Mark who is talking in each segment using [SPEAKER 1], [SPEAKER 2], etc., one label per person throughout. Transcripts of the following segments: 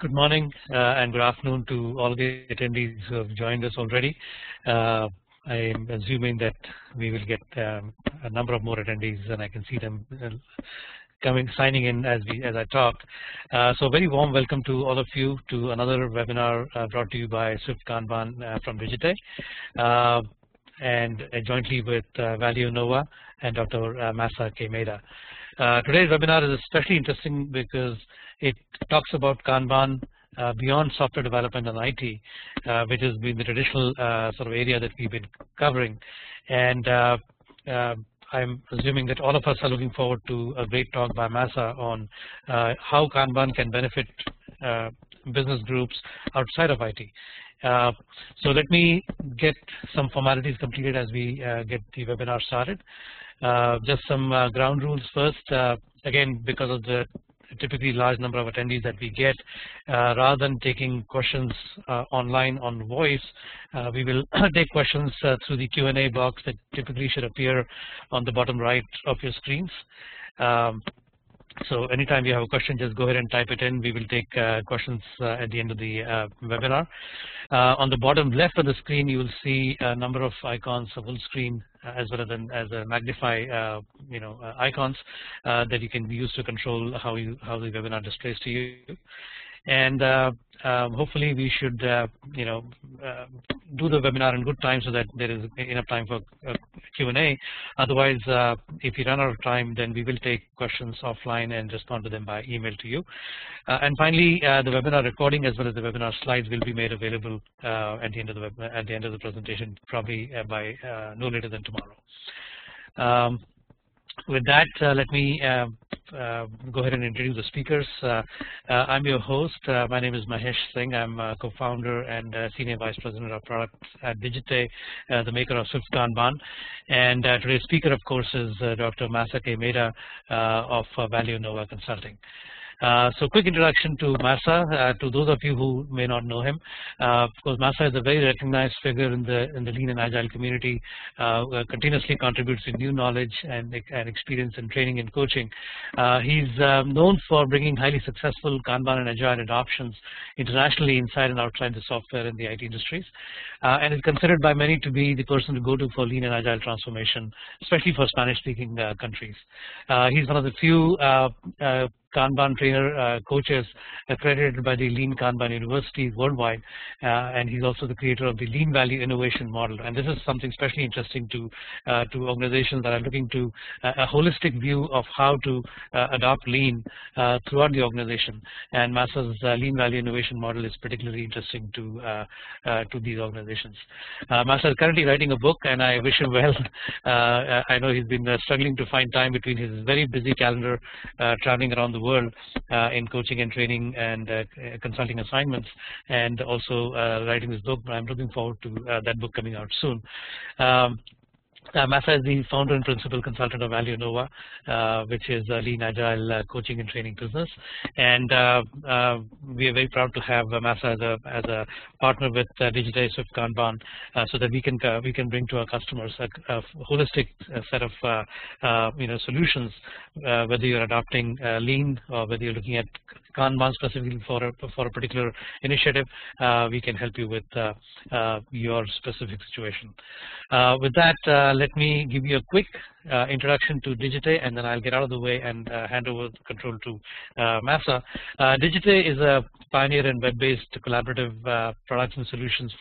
[SPEAKER 1] Good morning and good afternoon to all the attendees who have joined us already. I am assuming that we will get a number of more attendees, and I can see them signing in as I talk. So very warm welcome to all of you to another webinar brought to you by Swift-Kanban from Digite, and jointly with Value Nova and Dr. Masa K Maeda. Today's webinar is especially interesting because it talks about Kanban beyond software development and IT, which has been the traditional sort of area that we've been covering. And I'm assuming that all of us are looking forward to a great talk by Masa on how Kanban can benefit business groups outside of IT. So let me get some formalities completed as we get the webinar started. Just some ground rules first. Again, because of the typically large number of attendees that we get, rather than taking questions online on voice, we will take questions through the Q&A box that typically should appear on the bottom right of your screens. So anytime you have a question, just go ahead and type it in. We will take questions at the end of the webinar. On the bottom left of the screen, you will see a number of icons, a full screen, as well as a magnify icons that you can use to control how the webinar displays to you. And hopefully we should do the webinar in good time so that there is enough time for Q&A. Otherwise, if you run out of time, then we will take questions offline and respond to them by email to you. And finally, the webinar recording as well as the webinar slides will be made available at the end of the presentation, probably by no later than tomorrow. With that, let me go ahead and introduce the speakers. I'm your host. My name is Mahesh Singh. I'm co-founder and senior vice president of product at Digite, the maker of Swift-Kanban. And today's speaker, of course, is Dr. Masa K Maeda of Value Nova Consulting. So quick introduction to Masa, to those of you who may not know him. Of course, Masa is a very recognized figure in the lean and agile community, continuously contributes to new knowledge and experience in training and coaching. He's known for bringing highly successful Kanban and agile adoptions internationally inside and outside the software and the IT industries, and is considered by many to be the person to go to for lean and agile transformation, especially for Spanish-speaking countries. He's one of the few Kanban trainer coaches accredited by the Lean Kanban universities worldwide, and he's also the creator of the Lean Value Innovation Model. And this is something especially interesting to organizations that are looking to a holistic view of how to adopt Lean throughout the organization. And Masa's Lean Value Innovation Model is particularly interesting to these organizations. Masa is currently writing a book, and I wish him well. I know he's been struggling to find time between his very busy calendar, traveling around the world in coaching and training and consulting assignments, and also writing this book. But I'm looking forward to that book coming out soon. Masa is the founder and principal consultant of Value Nova, which is a lean agile coaching and training business, and we are very proud to have Masa as a partner with Digite Swift-Kanban, so that we can bring to our customers a holistic set of solutions, whether you're adopting lean or whether you're looking at Kanban specifically for a particular initiative. We can help you with your specific situation. With that, let me give you a quick introduction to Digite, and then I'll get out of the way and hand over the control to Masa. Digite is a pioneer in web-based collaborative products and solutions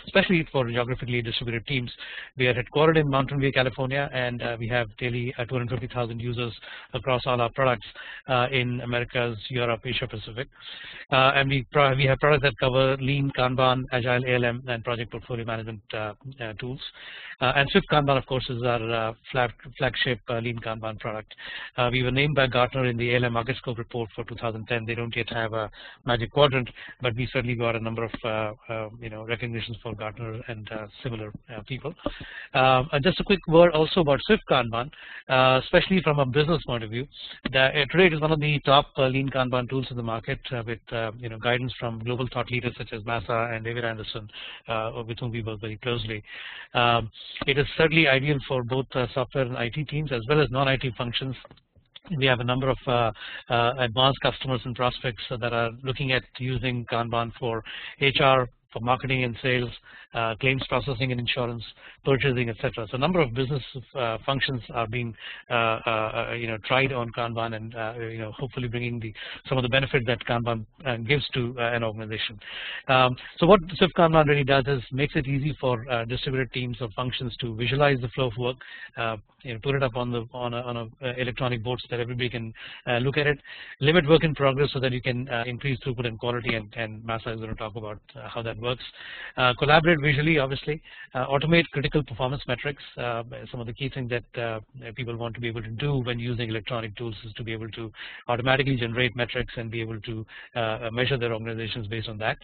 [SPEAKER 1] especially for geographically distributed teams. We are headquartered in Mountain View, California, and we have daily 250,000 users across all our products in Americas, Europe, Asia Pacific. And we have products that cover Lean, Kanban, Agile, ALM, and project portfolio management tools. And Swift-Kanban, of course, is our flagship Lean Kanban product. We were named by Gartner in the ALM Market Scope report for 2010. They don't yet have a Magic Quadrant, but we certainly got a number of recognitions for Gartner and similar people. Just a quick word also about Swift-Kanban, especially from a business point of view. Today it is one of the top Lean Kanban tools in the market, with guidance from global thought leaders such as Masa and David Anderson, with whom we work very closely. It is certainly ideal for both software and IT teams as well as non-IT functions We have a number of advanced customers and prospects that are looking at using Kanban for HR, for marketing and sales, claims processing and insurance, purchasing, etc. So a number of business functions are being tried on Kanban, and hopefully bringing some of the benefit that Kanban gives to an organization. So what Swift-Kanban really does is makes it easy for distributed teams or functions to visualize the flow of work, put it up on a electronic board so that everybody can look at it, limit work in progress so that you can increase throughput and quality, and Masa is going to talk about how that works. Collaborate visually, obviously, automate critical performance metrics. Some of the key things that people want to be able to do when using electronic tools is to be able to automatically generate metrics and be able to measure their organizations based on that,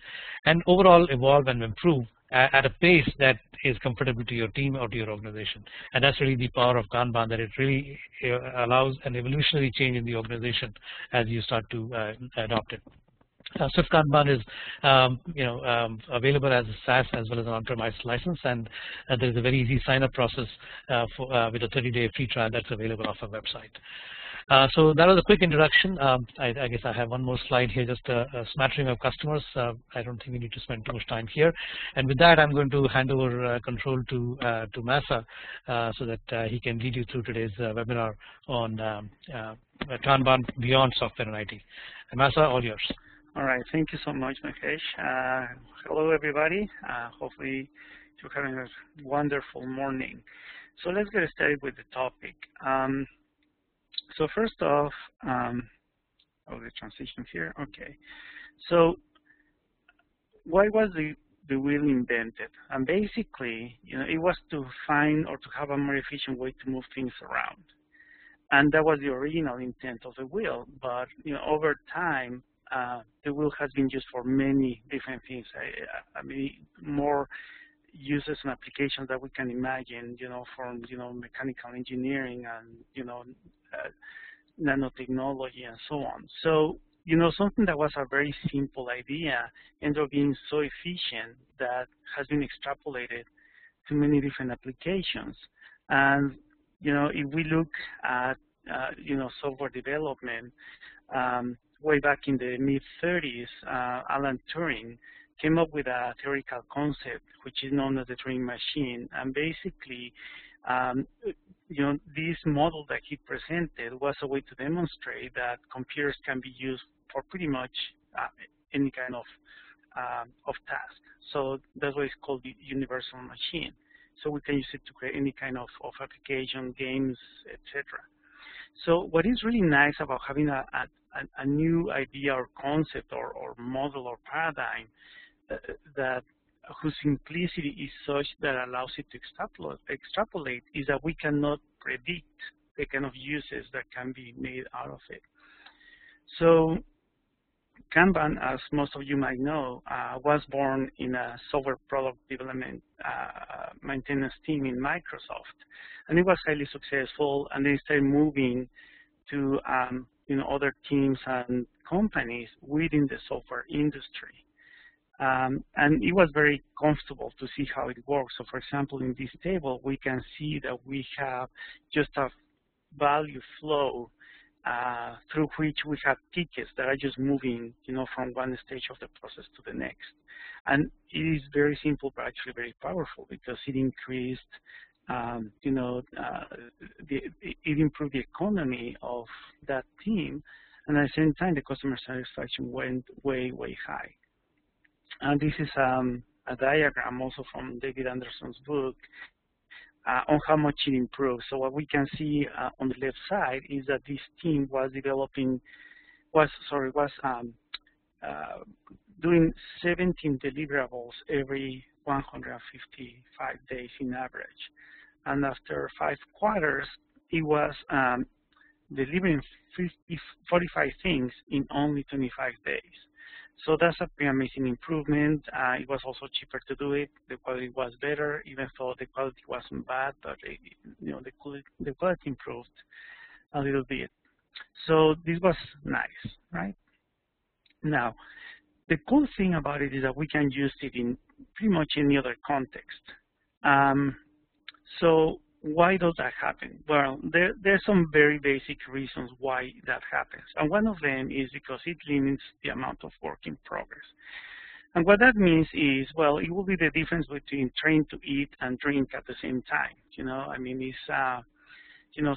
[SPEAKER 1] and overall evolve and improve at a pace that is comfortable to your team or to your organization. And that's really the power of Kanban, that it really allows an evolutionary change in the organization as you start to adopt it. Swift-Kanban is available as a SaaS as well as an on-premise license, and there is a very easy sign-up process with a 30-day free trial that's available off our website. So that was a quick introduction. I guess I have one more slide here, just a smattering of customers. I don't think we need to spend too much time here. And with that, I'm going to hand over control to Masa so that he can lead you through today's webinar on Kanban beyond software and IT. And Masa, all yours.
[SPEAKER 2] All right, thank you so much, Mahesh. Hello, everybody. Hopefully, you're having a wonderful morning. So let's get started with the topic. So first off, the transition here. Okay. So why was the wheel invented? And basically, it was to find or to have a more efficient way to move things around. And that was the original intent of the wheel. But over time, the wheel has been used for many different things. I mean, more uses and applications that we can imagine, from mechanical engineering and nanotechnology and so on. So something that was a very simple idea ended up being so efficient that has been extrapolated to many different applications. And if we look at software development, way back in the mid-30s, Alan Turing came up with a theoretical concept which is known as the Turing machine. And basically, this model that he presented was a way to demonstrate that computers can be used for pretty much any kind of task. So that's why it's called the universal machine. So we can use it to create any kind of application, games, etc. So what is really nice about having a new idea or concept or model or paradigm that whose simplicity is such that allows it to extrapolate is that we cannot predict the kind of uses that can be made out of it. So Kanban, as most of you might know, was born in a software product development maintenance team in Microsoft, and it was highly successful. And they started moving to other teams and companies within the software industry, and it was very comfortable to see how it works. So, for example, in this table, we can see that we have just a value flow through which we have tickets that are just moving, from one stage of the process to the next. And it is very simple, but actually very powerful because it increased, it improved the economy of that team, and at the same time, the customer satisfaction went way, way high. And this is a diagram also from David Anderson's book on how much it improved. So what we can see on the left side is that this team was doing 17 deliverables every 155 days in average. And after 5 quarters, it was delivering 45 things in only 25 days. So that's a pretty amazing improvement. It was also cheaper to do it. The quality was better, even though the quality wasn't bad, but the quality improved a little bit. So this was nice, right? Now, the cool thing about it is that we can use it in pretty much any other context. So why does that happen? Well, there's some very basic reasons why that happens. And one of them is because it limits the amount of work in progress. And what that means is, well, it will be the difference between trying to eat and drink at the same time. I mean, it's,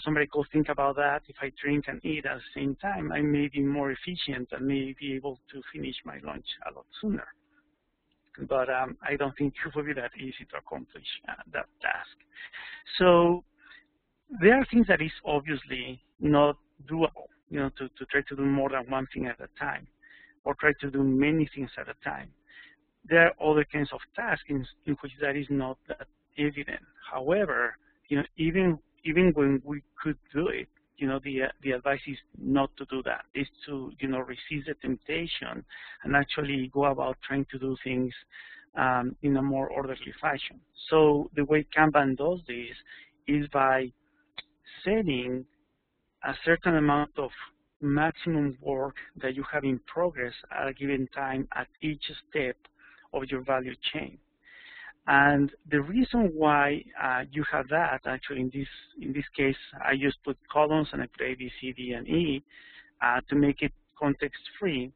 [SPEAKER 2] somebody could think about that. If I drink and eat at the same time, I may be more efficient and may be able to finish my lunch a lot sooner. But I don't think it will be that easy to accomplish that task. So there are things that is obviously not doable, to try to do more than one thing at a time, or try to do many things at a time. There are other kinds of tasks in which that is not that evident. However, even when we could do it, the advice is not to do that. Is to, resist the temptation and actually go about trying to do things in a more orderly fashion. So the way Kanban does this is by setting a certain amount of maximum work that you have in progress at a given time at each step of your value chain. And the reason why you have that, actually, in this case, I just put columns and I put A, B, C, D, and E to make it context-free.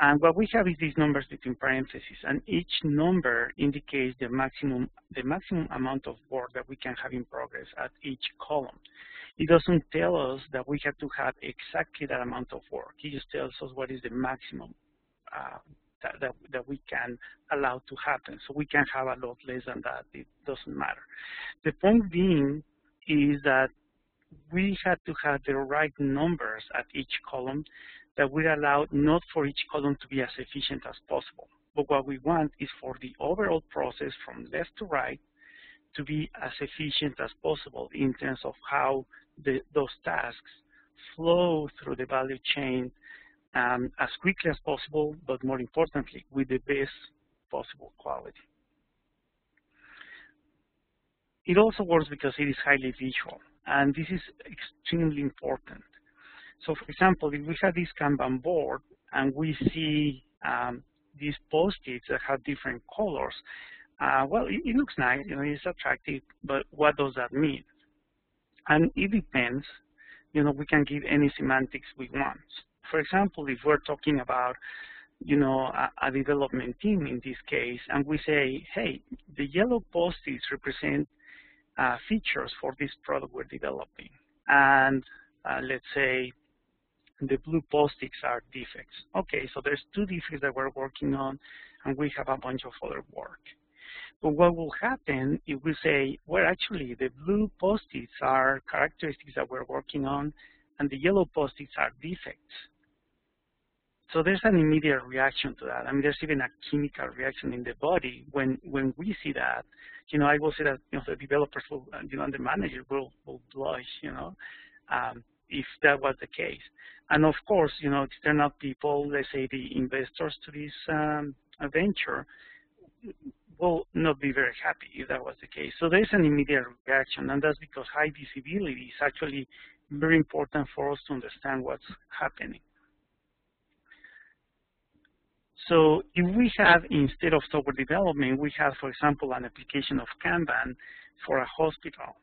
[SPEAKER 2] And what we have is these numbers between parentheses, and each number indicates the maximum amount of work that we can have in progress at each column. It doesn't tell us that we have to have exactly that amount of work. It just tells us what is the maximum that we can allow to happen. So we can have a lot less than that. It doesn't matter. The point being is that we had to have the right numbers at each column that would allow not for each column to be as efficient as possible. But what we want is for the overall process from left to right to be as efficient as possible in terms of how those tasks flow through the value chain as quickly as possible, but more importantly, with the best possible quality. It also works because it is highly visual, and this is extremely important. So, for example, if we have this Kanban board and we see these post-its that have different colors, well, it looks nice, it's attractive, but what does that mean? And it depends. We can give any semantics we want. For example, if we're talking about, a development team in this case, and we say, hey, the yellow post-its represent features for this product we're developing, and let's say the blue post-its are defects. Okay, so there's 2 defects that we're working on, and we have a bunch of other work. But what will happen if we say, well, actually, the blue post-its are characteristics that we're working on, and the yellow post-its are defects. So there's an immediate reaction to that. I mean, there's even a chemical reaction in the body when we see that. I will say that the developers will, and the manager will blush, if that was the case. And of course, external people, let's say the investors to this venture, will not be very happy if that was the case. So there's an immediate reaction, and that's because high visibility is actually very important for us to understand what's happening. So if we have, instead of software development, we have, for example, an application of Kanban for a hospital,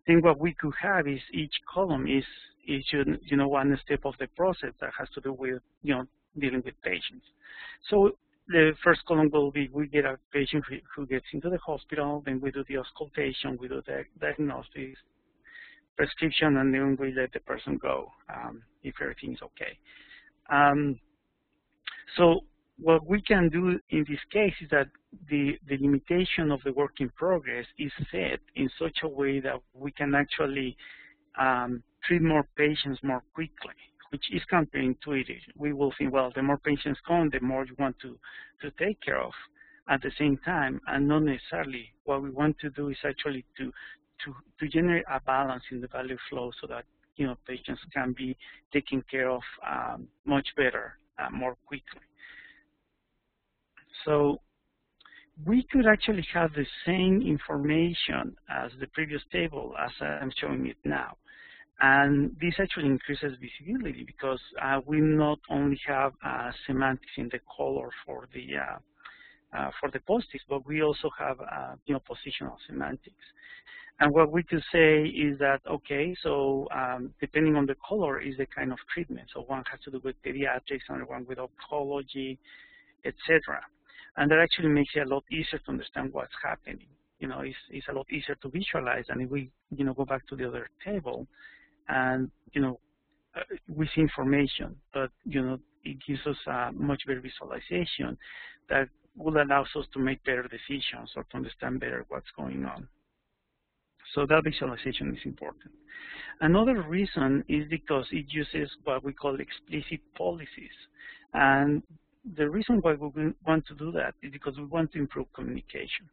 [SPEAKER 2] then what we could have is each column is one step of the process that has to do with, dealing with patients. So the first column will be, we get a patient who gets into the hospital, then we do the auscultation, we do the diagnosis, prescription, and then we let the person go if everything's okay. So what we can do in this case is that the limitation of the work in progress is set in such a way that we can actually treat more patients more quickly, which is counterintuitive. We will think, well, the more patients come, the more you want to take care of at the same time, and not necessarily. What we want to do is actually to generate a balance in the value flow so that patients can be taken care of much better, more quickly. So we could actually have the same information as the previous table as I'm showing it now. And this actually increases visibility because we not only have semantics in the color for the for the post-its, but we also have positional semantics. And what we could say is that, okay, so depending on the color is the kind of treatment. So one has to do with pediatrics, another one with oncology, etc. And that actually makes it a lot easier to understand what's happening. It's a lot easier to visualize. And if we, go back to the other table, and we see information, but it gives us a much better visualization that will allow us to make better decisions or to understand better what's going on. So that visualization is important. Another reason is because it uses what we call explicit policies. And the reason why we want to do that is because we want to improve communication.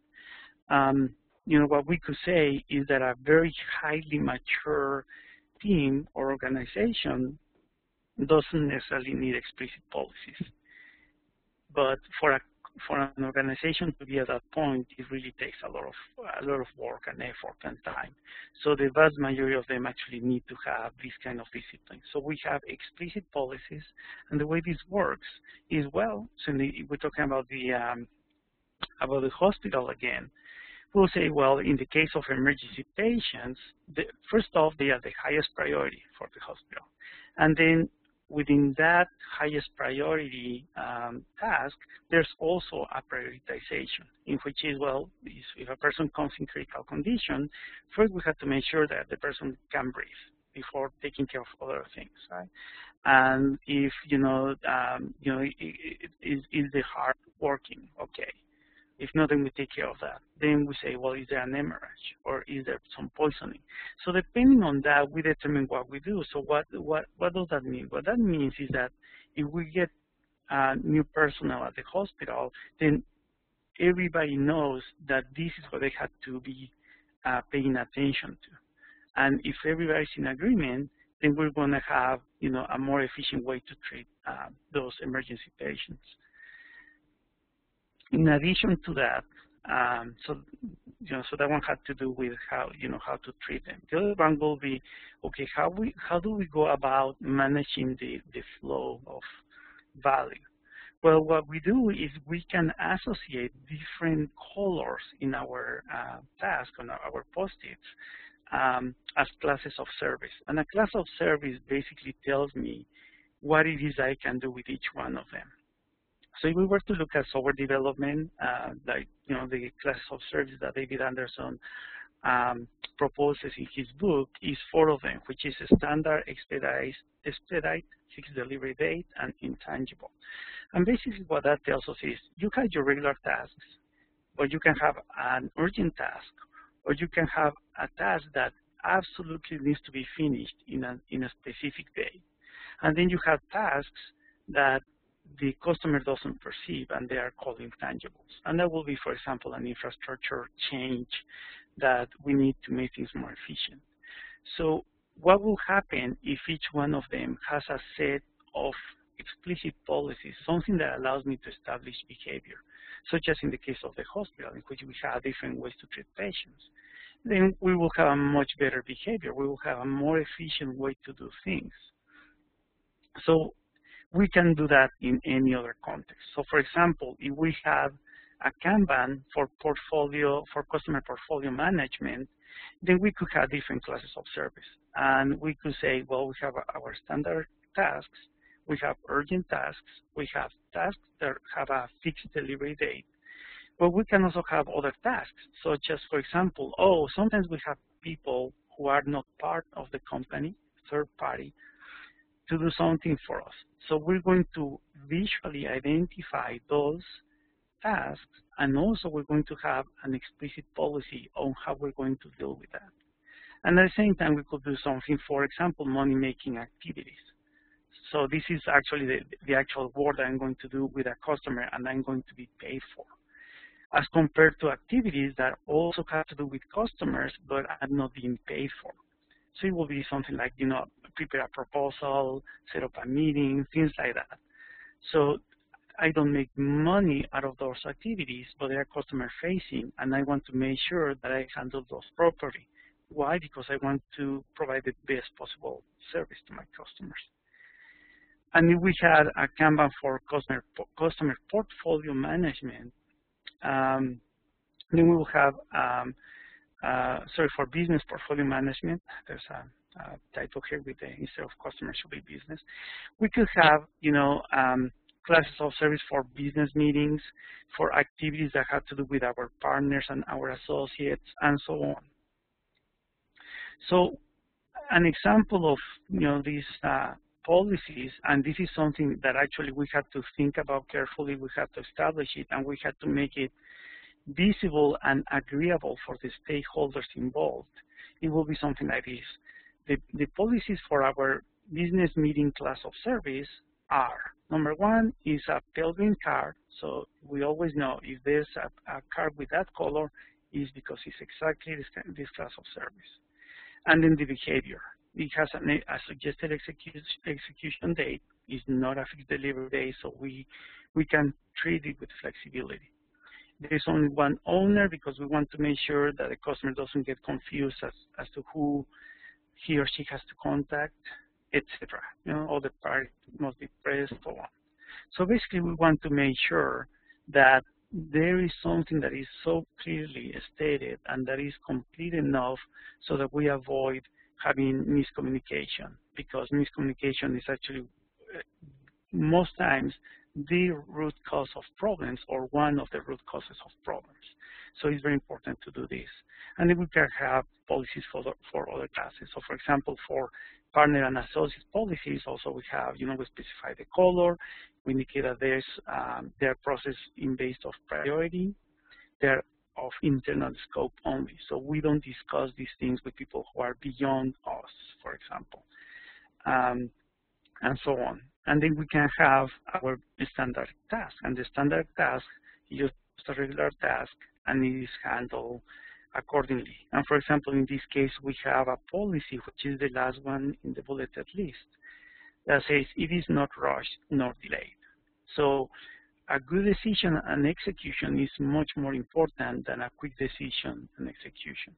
[SPEAKER 2] What we could say is that a very highly mature team or organization doesn't necessarily need explicit policies. But for an organization to be at that point, it really takes a lot of work and effort and time. So the vast majority of them actually need to have this kind of discipline. So we have explicit policies, and the way this works is, well, so we're talking about the hospital again. We'll say, well, in the case of emergency patients, first off, they are the highest priority for the hospital. And then within that highest priority task, there's also a prioritization, in which is, well, if a person comes in critical condition, first we have to make sure that the person can breathe before taking care of other things, right? And if, is the heart working? Okay. If not, then we take care of that. Then we say, well, is there an hemorrhage or is there some poisoning? So depending on that, we determine what we do. So what does that mean? What that means is that if we get new personnel at the hospital, then everybody knows that this is what they have to be paying attention to. And if everybody's in agreement, then we're going to have, a more efficient way to treat those emergency patients. In addition to that, so that one had to do with how to treat them. The other one will be, okay, how do we go about managing the flow of value? Well, what we do is we can associate different colors in our task, on our post-its, as classes of service. And a class of service basically tells me what it is I can do with each one of them. So if we were to look at software development, the classes of service that David Anderson proposes in his book is 4 of them, which is standard, expedite, fixed delivery date, and intangible. And basically what that tells us is you have your regular tasks, or you can have an urgent task, or you can have a task that absolutely needs to be finished in a specific day. And then you have tasks that the customer doesn't perceive, and they are called intangibles. And that will be, for example, an infrastructure change that we need to make things more efficient. So what will happen if each one of them has a set of explicit policies, something that allows me to establish behavior, such as in the case of the hospital, in which we have different ways to treat patients? Then we will have a much better behavior. We will have a more efficient way to do things. So we can do that in any other context. So for example, if we have a Kanban for customer portfolio management, then we could have different classes of service. And we could say, well, we have our standard tasks, we have urgent tasks, we have tasks that have a fixed delivery date. But we can also have other tasks, such as, for example, sometimes we have people who are not part of the company, third party, to do something for us. So we're going to visually identify those tasks, and also we're going to have an explicit policy on how we're going to deal with that. And at the same time, we could do something, for example, money-making activities. So this is actually the actual work that I'm going to do with a customer and I'm going to be paid for, as compared to activities that also have to do with customers but are not being paid for. So it will be something like, prepare a proposal, set up a meeting, things like that. So I don't make money out of those activities, but they are customer facing, and I want to make sure that I handle those properly. Why? Because I want to provide the best possible service to my customers. And if we had a Kanban for customer portfolio management, Then we will have, for business portfolio management. There's a title here with the, instead of customer should be business. We could have, classes of service for business meetings, for activities that have to do with our partners and our associates, and so on. So an example of, these policies, and this is something that actually we have to think about carefully, we have to establish it, and we have to make it visible and agreeable for the stakeholders involved. It will be something like this. The policies for our business meeting class of service are, number one is a pale green card, so we always know if there's a card with that color, is because it's exactly this class of service. And then the behavior. It has a suggested execution date. It's not a fixed delivery date, so we can treat it with flexibility. There's only one owner because we want to make sure that the customer doesn't get confused as to who he or she has to contact, etc. All the parties must be present, so on. So basically, we want to make sure that there is something that is so clearly stated and that is complete enough so that we avoid having miscommunication, because miscommunication is actually most times the root cause of problems or one of the root causes of problems. So it's very important to do this. And then we can have policies for other classes. So for example, for partner and associate policies, also we have, we specify the color, we indicate that they're processed in based of priority, they're of internal scope only. So we don't discuss these things with people who are beyond us, for example, and so on. And then we can have our standard task, and the standard task is just a regular task, and it is handled accordingly. And for example, in this case, we have a policy, which is the last one in the bulleted list, that says it is not rushed nor delayed. So a good decision and execution is much more important than a quick decision and execution.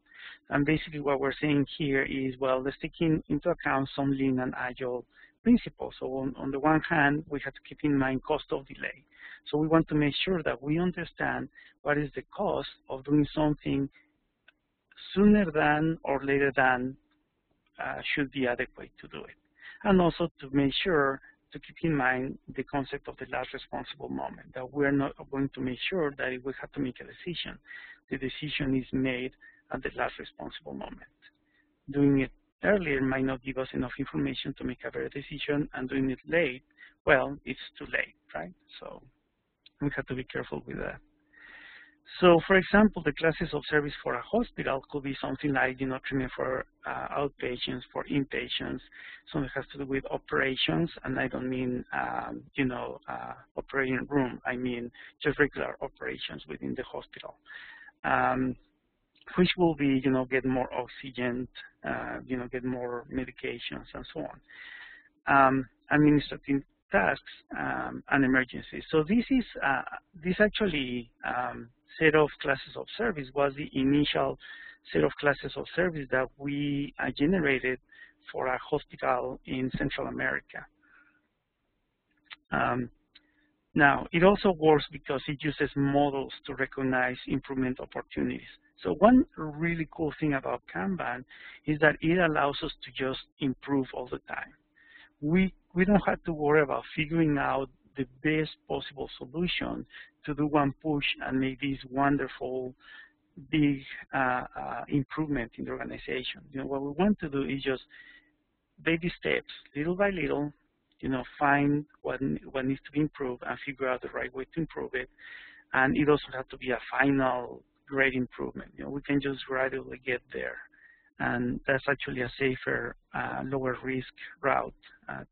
[SPEAKER 2] And basically what we're saying here is, well, let's take into account some lean and agile principles. So on the one hand, we have to keep in mind cost of delay. So we want to make sure that we understand what is the cost of doing something sooner than or later than should be adequate to do it. And also to make sure to keep in mind the concept of the last responsible moment, that we're not going to make sure that if we have to make a decision, the decision is made at the last responsible moment. Doing it earlier might not give us enough information to make a better decision, and doing it late, well, it's too late, right? So we have to be careful with that. So, for example, the classes of service for a hospital could be something like, treatment for outpatients, for inpatients, something that has to do with operations, and I don't mean, operating room. I mean just regular operations within the hospital, which will be, get more oxygen, get more medications, and so on. Administrative tasks and emergencies. So this is this actually set of classes of service was the initial set of classes of service that we generated for a hospital in Central America. Now, it also works because it uses models to recognize improvement opportunities. So one really cool thing about Kanban is that it allows us to just improve all the time. We don't have to worry about figuring out the best possible solution to do one push and make this wonderful big improvement in the organization. What we want to do is just baby steps, little by little, find what needs to be improved and figure out the right way to improve it. And it doesn't have to be a final great improvement. We can just gradually get there. And that's actually a safer, lower risk route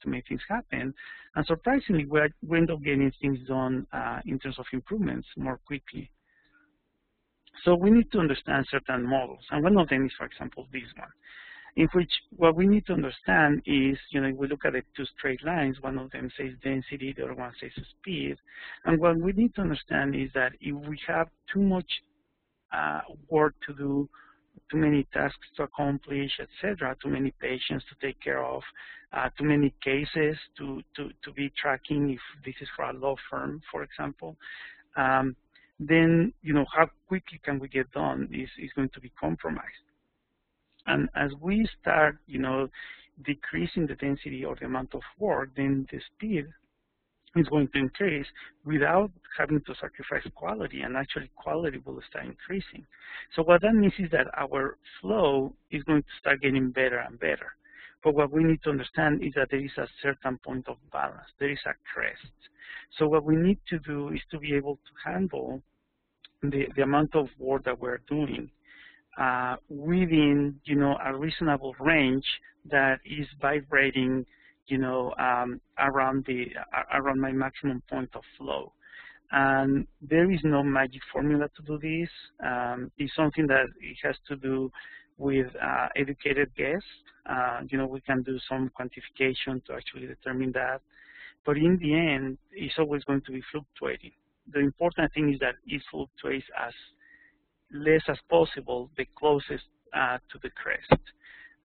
[SPEAKER 2] to make things happen. And surprisingly, we end up getting things done in terms of improvements more quickly. So we need to understand certain models. And one of them is, for example, this one, in which what we need to understand is, if we look at the two straight lines, one of them says density, the other one says speed. And what we need to understand is that if we have too much work to do, too many tasks to accomplish, etc., too many patients to take care of, too many cases to be tracking if this is for a law firm, for example, then how quickly can we get done is going to be compromised. And as we start decreasing the density or the amount of work, then the speed is going to increase without having to sacrifice quality, and actually quality will start increasing. So what that means is that our flow is going to start getting better and better. But what we need to understand is that there is a certain point of balance. There is a crest. So what we need to do is to be able to handle the amount of work that we're doing within a reasonable range that is vibrating around my maximum point of flow. And there is no magic formula to do this. It's something that it has to do with educated guess. We can do some quantification to actually determine that. But in the end, it's always going to be fluctuating. The important thing is that it fluctuates as less as possible, the closest to the crest.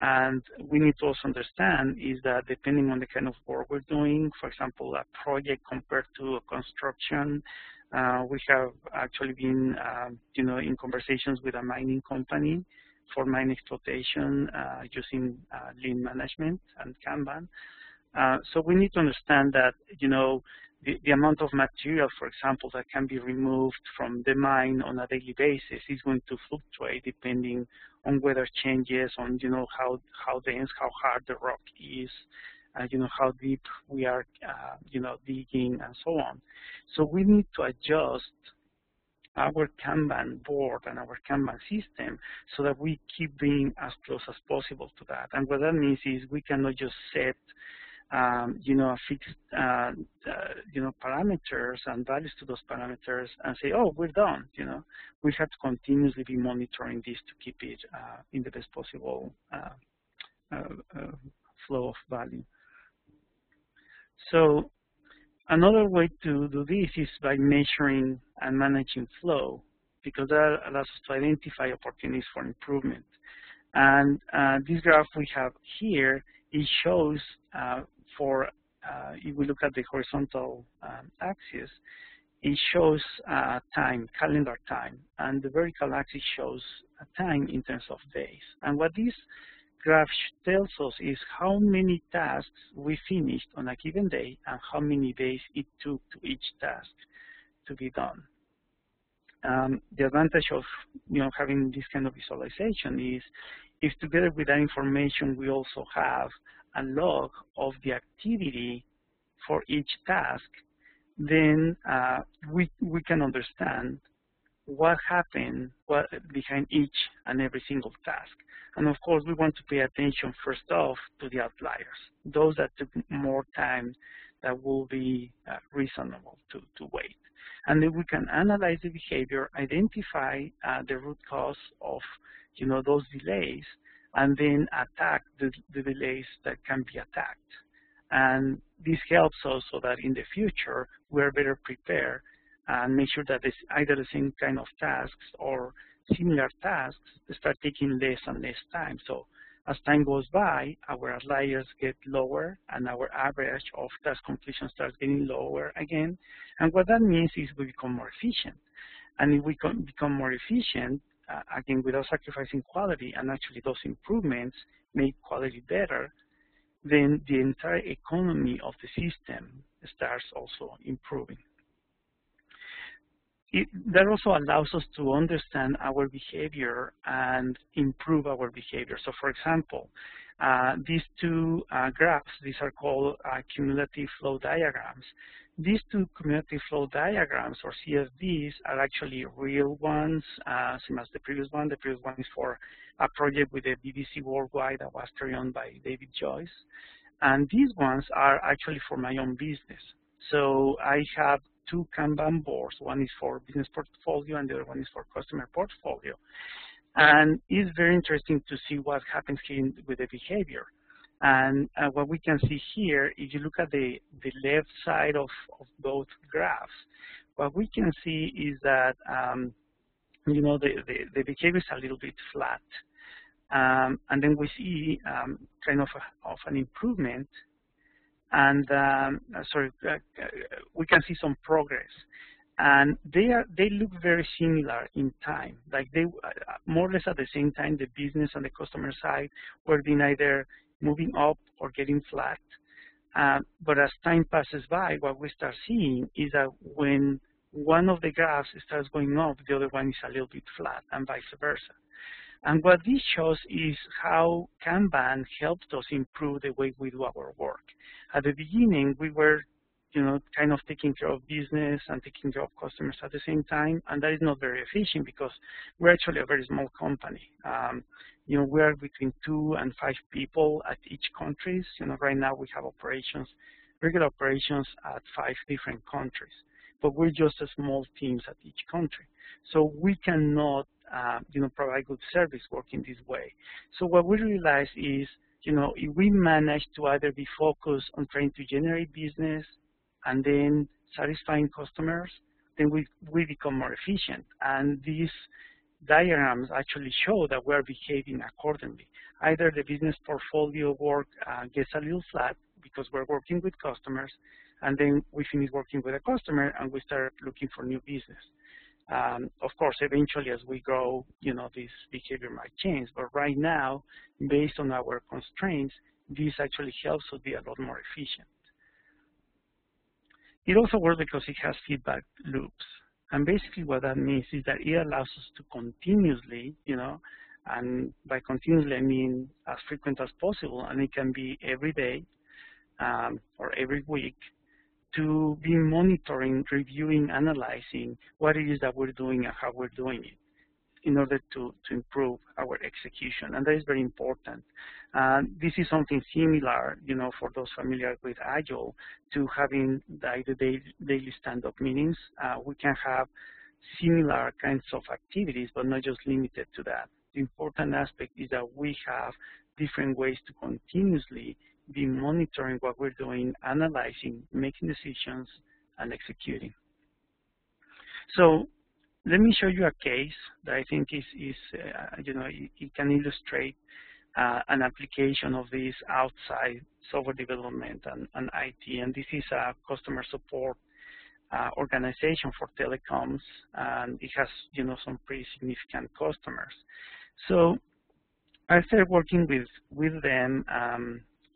[SPEAKER 2] And we need to also understand is that depending on the kind of work we're doing, for example, a project compared to a construction, we have actually been, in conversations with a mining company for mine exploitation using lean management and Kanban. So we need to understand that, the amount of material, for example, that can be removed from the mine on a daily basis is going to fluctuate depending on weather changes, on how dense, how hard the rock is, how deep we are, digging, and so on. So we need to adjust our Kanban board and our Kanban system so that we keep being as close as possible to that. And what that means is we cannot just set fixed, parameters and values to those parameters and say, oh, we're done. We have to continuously be monitoring this to keep it in the best possible flow of value. So another way to do this is by measuring and managing flow, because that allows us to identify opportunities for improvement. And this graph we have here, it shows if we look at the horizontal axis, it shows time, calendar time, and the vertical axis shows time in terms of days. And what this graph tells us is how many tasks we finished on a given day and how many days it took to each task to be done. The advantage of having this kind of visualization is together with that information we also have a log of the activity for each task. Then we can understand what happened behind each and every single task. And of course, we want to pay attention first off to the outliers, those that took more time that will be reasonable to wait. And then we can analyze the behavior, identify the root cause of those delays, and then attack the delays that can be attacked. And this helps us so that in the future, we're better prepared and make sure that it's either the same kind of tasks or similar tasks start taking less and less time. So as time goes by, our outliers get lower and our average of task completion starts getting lower again. And what that means is we become more efficient. And if we become more efficient, again, without sacrificing quality, and actually those improvements make quality better, then the entire economy of the system starts also improving. That also allows us to understand our behavior and improve our behavior. So for example, these two graphs, these are called cumulative flow diagrams. These two cumulative flow diagrams, or CFDs, are actually real ones, same as the previous one. The previous one is for a project with the BBC Worldwide that was carried on by David Joyce. And these ones are actually for my own business. So I have two Kanban boards. One is for business portfolio and the other one is for customer portfolio. And it's very interesting to see what happens here with the behavior. And what we can see here, if you look at the left side of both graphs, what we can see is that the behavior is a little bit flat. And then we see kind of an improvement, and we can see some progress. and they look very similar in time. Like they more or less at the same time, the business and the customer side were being either moving up or getting flat. But as time passes by, what we start seeing is that when one of the graphs starts going up, the other one is a little bit flat, and vice versa. And what this shows is how Kanban helped us improve the way we do our work. At the beginning, we were, kind of taking care of business and taking care of customers at the same time, and that is not very efficient because we're actually a very small company. We are between 2 and 5 people at each country. Right now we have regular operations at 5 different countries, but we're just a small teams at each country. So we cannot, provide good service working this way. So what we realize is, if we manage to either be focused on trying to generate business and then satisfying customers, then we become more efficient. And these diagrams actually show that we're behaving accordingly. Either the business portfolio work gets a little flat because we're working with customers, and then we finish working with a customer and we start looking for new business. Of course, eventually as we grow, this behavior might change, but right now, based on our constraints, this actually helps us be a lot more efficient. It also works because it has feedback loops. And basically what that means is that it allows us to continuously, and by continuously I mean as frequent as possible, and it can be every day or every week, to be monitoring, reviewing, analyzing what it is that we're doing and how we're doing it in order to improve our execution. And that is very important. This is something similar, for those familiar with Agile, to having the daily stand-up meetings. We can have similar kinds of activities, but not just limited to that. The important aspect is that we have different ways to continuously be monitoring what we're doing, analyzing, making decisions, and executing. So let me show you a case that I think it can illustrate an application of this outside software development and IT. And this is a customer support organization for telecoms, and it has some pretty significant customers. So I started working with them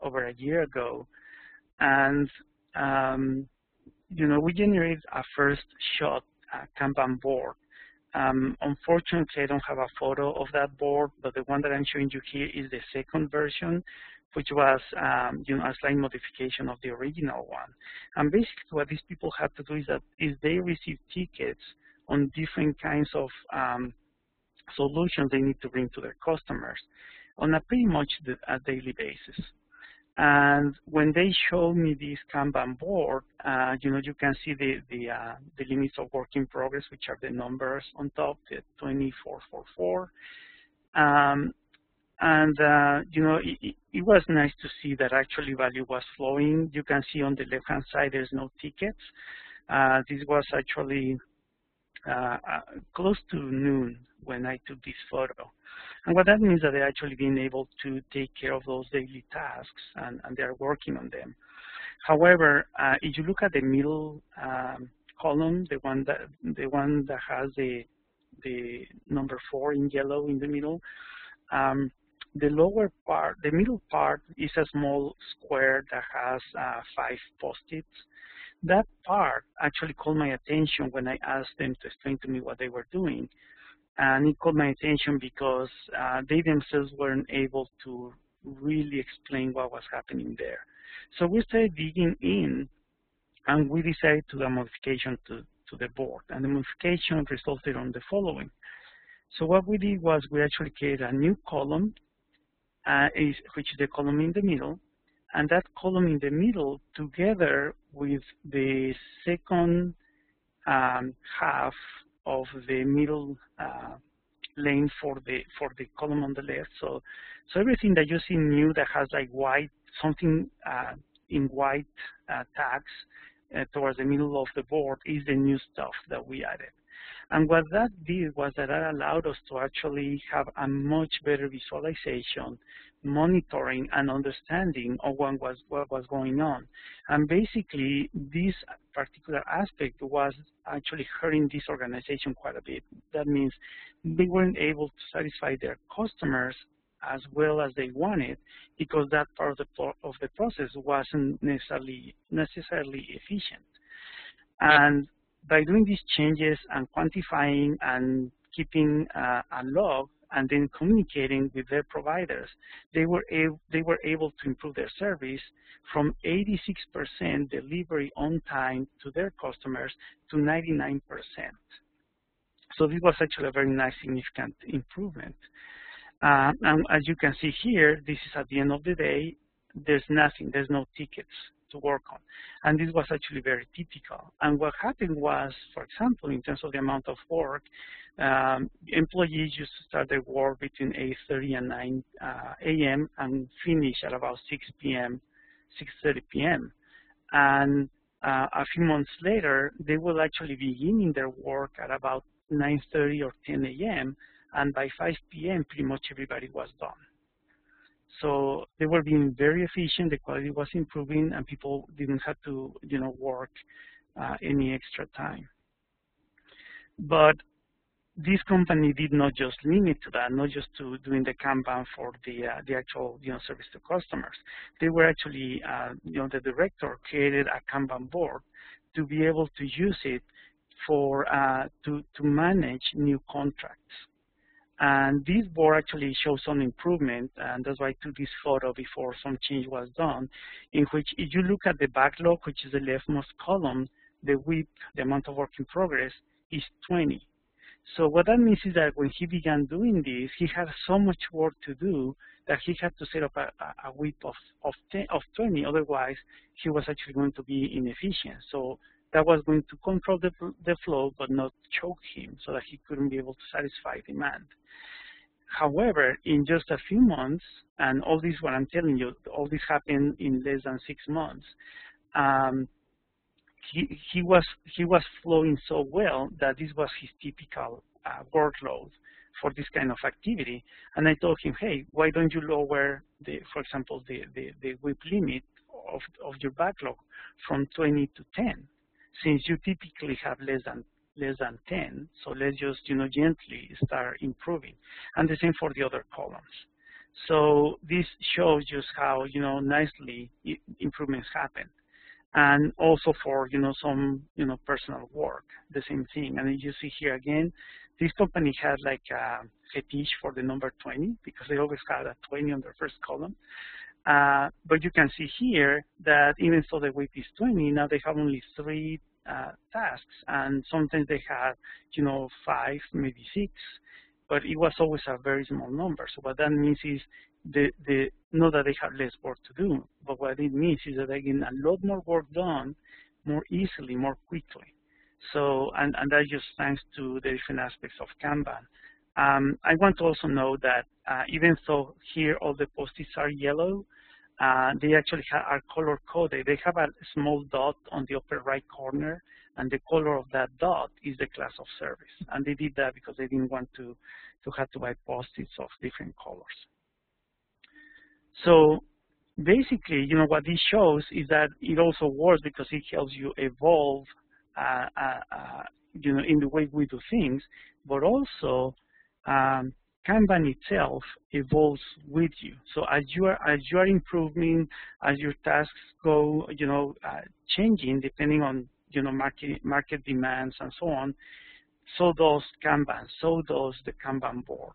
[SPEAKER 2] over a year ago, and we generated a first shot Kanban board. Unfortunately, I don't have a photo of that board, but the one that I'm showing you here is the second version, which was a slight modification of the original one. And basically, what these people have to do is they receive tickets on different kinds of solutions they need to bring to their customers on a pretty much a daily basis. And when they show me this Kanban board, you can see the limits of work in progress, which are the numbers on top, the 2444. It was nice to see that actually value was flowing. You can see on the left-hand side, there's no tickets. This was actually close to noon when I took this photo. And what that means is that they're actually being able to take care of those daily tasks, and they're working on them. However, if you look at the middle column, the one that has the number 4 in yellow in the middle, the lower part, the middle part, is a small square that has 5 post-its. That part actually called my attention when I asked them to explain to me what they were doing. And it caught my attention because they themselves weren't able to really explain what was happening there. So we started digging in, and we decided to do a modification to the board. And the modification resulted on the following. So what we did was we actually created a new column, which is the column in the middle. And that column in the middle, together with the second half of the middle lane for the column on the left. So everything that you see new that has like white, something in white tags, towards the middle of the board is the new stuff that we added. And what that did was that allowed us to actually have a much better visualization, monitoring, and understanding of what was going on. And basically, this particular aspect was actually hurting this organization quite a bit. That means they weren't able to satisfy their customers as well as they wanted because that part of the process wasn't necessarily efficient. And by doing these changes and quantifying and keeping a log and then communicating with their providers, they were able to improve their service from 86% delivery on time to their customers to 99%. So this was actually a very nice, significant improvement. And as you can see here, this is at the end of the day. There's nothing, there's no tickets to work on. And this was actually very typical. And what happened was, for example, in terms of the amount of work, employees used to start their work between 8:30 and 9 a.m. and finish at about 6 p.m., 6:30 p.m. And a few months later, they will actually be beginning their work at about 9:30 or 10 a.m. And by 5 p.m., pretty much everybody was done. So they were being very efficient, the quality was improving, and people didn't have to, work any extra time. But this company did not just limit to that, not just to doing the Kanban for the actual, service to customers. They were actually, the director created a Kanban board to be able to use it for to manage new contracts. And this board actually shows some improvement, and that's why I took this photo before some change was done, in which if you look at the backlog, which is the leftmost column, the WIP, the amount of work in progress, is 20. So what that means is that when he began doing this, he had so much work to do that he had to set up a WIP of 20, otherwise he was actually going to be inefficient. So that was going to control the flow, but not choke him so that he couldn't be able to satisfy demand. However, in just a few months, and all this, what I'm telling you, all this happened in less than 6 months, he was flowing so well that this was his typical workload for this kind of activity. And I told him, hey, why don't you lower for example, the WIP limit of your backlog from 20 to 10? Since you typically have less than 10, so let's just gently start improving, and the same for the other columns. So this shows just how nicely improvements happen, and also for some personal work, the same thing. And as you see here again, this company had like a fetish for the number 20 because they always had a 20 on their first column. But you can see here that even though the WIP is 20, now they have only 3 tasks, and sometimes they have 5, maybe 6, but it was always a very small number. So what that means is not that they have less work to do, but what it means is that they get a lot more work done more easily, more quickly. So, and that's just thanks to the different aspects of Kanban. I want to also note that even though here all the post-its are yellow, they actually are color-coded. They have a small dot on the upper right corner, and the color of that dot is the class of service. And they did that because they didn't want to have to buy post-its of different colors. So basically, what this shows is that it also works because it helps you evolve, in the way we do things, but also Kanban itself evolves with you. So as you are improving, as your tasks go, changing depending on market demands and so on, so does Kanban, so does the Kanban board.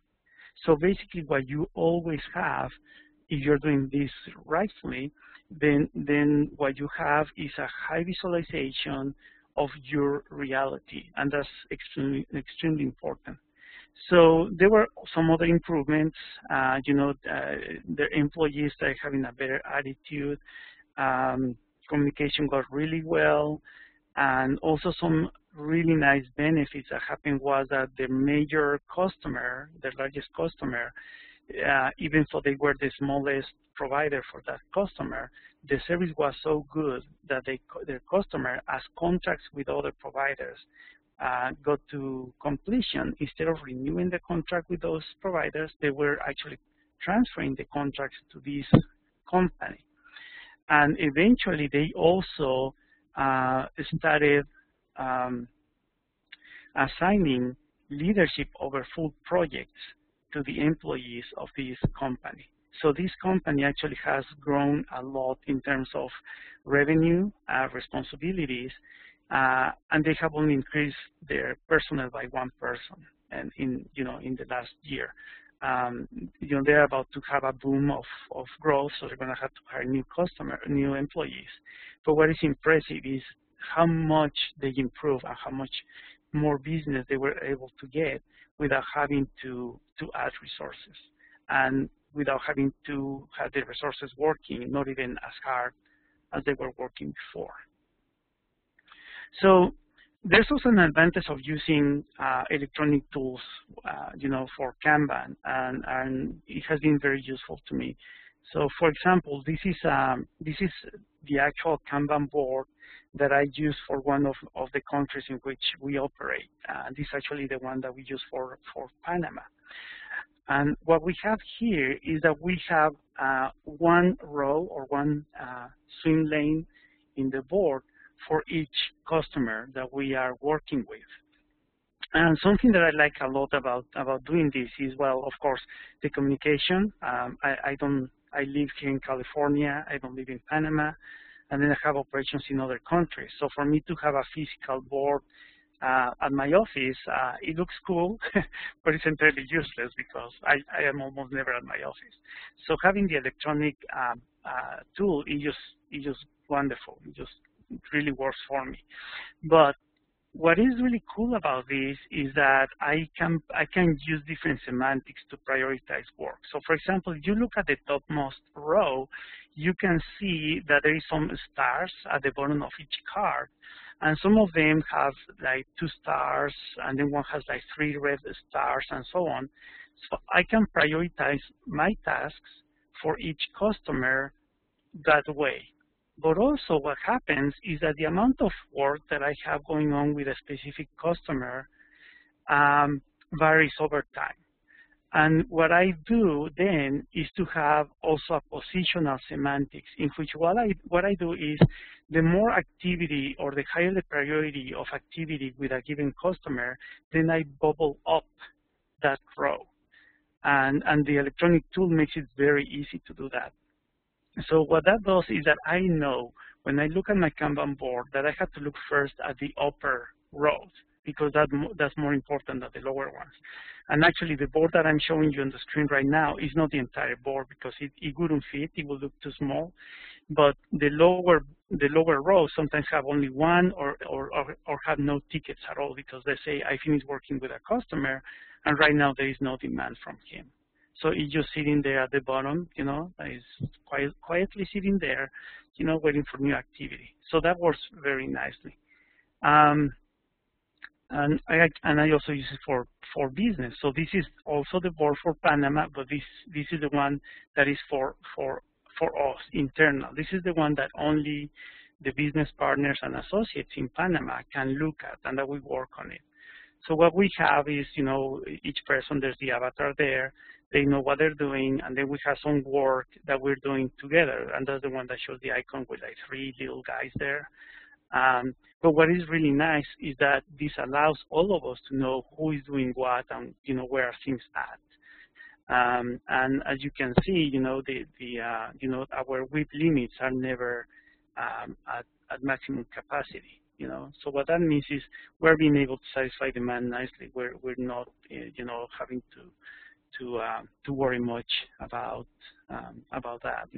[SPEAKER 2] So basically, what you always have, if you're doing this rightfully, then what you have is a high visualization of your reality, and that's extremely important. So there were some other improvements. The employees started having a better attitude. Communication got really well, and also some really nice benefits that happened was that the major customer, the largest customer, even though they were the smallest provider for that customer, the service was so good that their customer, as contracts with other providers got to completion, instead of renewing the contract with those providers, they were actually transferring the contracts to this company. And eventually, they also started assigning leadership over full projects to the employees of this company. So this company actually has grown a lot in terms of revenue, responsibilities, and they have only increased their personnel by 1 person, and in the last year. They're about to have a boom of growth, so they're going to have to hire new employees. But what is impressive is how much they improve and how much more business they were able to get without having to add resources, and without having to have the resources working, not even as hard as they were working before. So there's also an advantage of using electronic tools, for Kanban, and it has been very useful to me. So, for example, this is the actual Kanban board that I use for one of the countries in which we operate. This is actually the one that we use for Panama. And what we have here is that we have one row or one swim lane in the board for each customer that we are working with. And something that I like a lot about doing this is, well, of course, the communication. I live here in California, I don't live in Panama, and then I have operations in other countries. So for me to have a physical board at my office, it looks cool, but it's entirely useless because I am almost never at my office. So having the electronic tool is just wonderful. It really works for me. But what is really cool about this is that I can use different semantics to prioritize work. So for example, if you look at the topmost row, you can see that there is some stars at the bottom of each card. And some of them have like 2 stars, and then one has like 3 red stars, and so on. So I can prioritize my tasks for each customer that way. But also what happens is that the amount of work that I have going on with a specific customer varies over time. And what I do then is to have also a positional semantics, in which what I do is the more activity or the higher the priority of activity with a given customer, then I bubble up that row. And the electronic tool makes it very easy to do that. So what that does is that I know when I look at my Kanban board that I have to look first at the upper rows, because that's more important than the lower ones. And actually, the board that I'm showing you on the screen right now is not the entire board because it wouldn't fit. It would look too small. But the lower rows sometimes have only one or have no tickets at all because they say I finished working with a customer, and right now there is no demand from him. So it's just sitting there at the bottom, it's quietly sitting there, waiting for new activity. So that works very nicely. And I also use it for business. So this is also the board for Panama, but this is the one that is for us, internal. This is the one that only the business partners and associates in Panama can look at, and that we work on it. So what we have is, each person, there's the avatar there. They know what they're doing, and then we have some work that we're doing together, and that's the one that shows the icon with like 3 little guys there. But what is really nice is that this allows all of us to know who is doing what and where are things at. And as you can see, our WIP limits are never at maximum capacity. So what that means is we're being able to satisfy demand nicely. We're not having to worry much about that,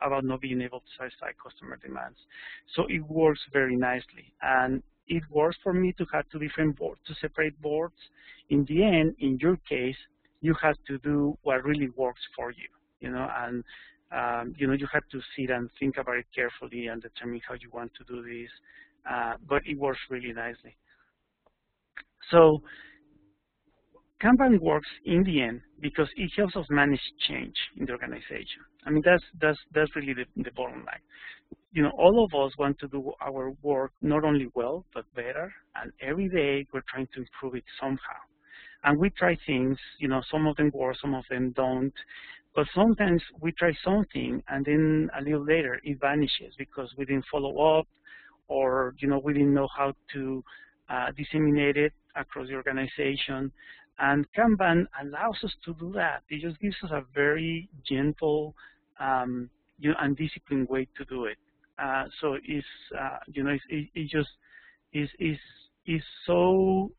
[SPEAKER 2] about not being able to satisfy customer demands. So it works very nicely, and it works for me to have 2 different boards, to separate boards. In the end, in your case, you have to do what really works for you, and you have to sit and think about it carefully and determine how you want to do this. But it works really nicely. So Kanban works in the end because it helps us manage change in the organization. I mean, that's really the bottom line. You know, all of us want to do our work not only well, but better. And every day we're trying to improve it somehow. And we try things, you know, some of them work, some of them don't. But sometimes we try something and then a little later it vanishes because we didn't follow up, or, you know, we didn't know how to disseminate it across the organization. And Kanban allows us to do that. It just gives us a very gentle, you know, and disciplined way to do it. So it's, you know, it just is so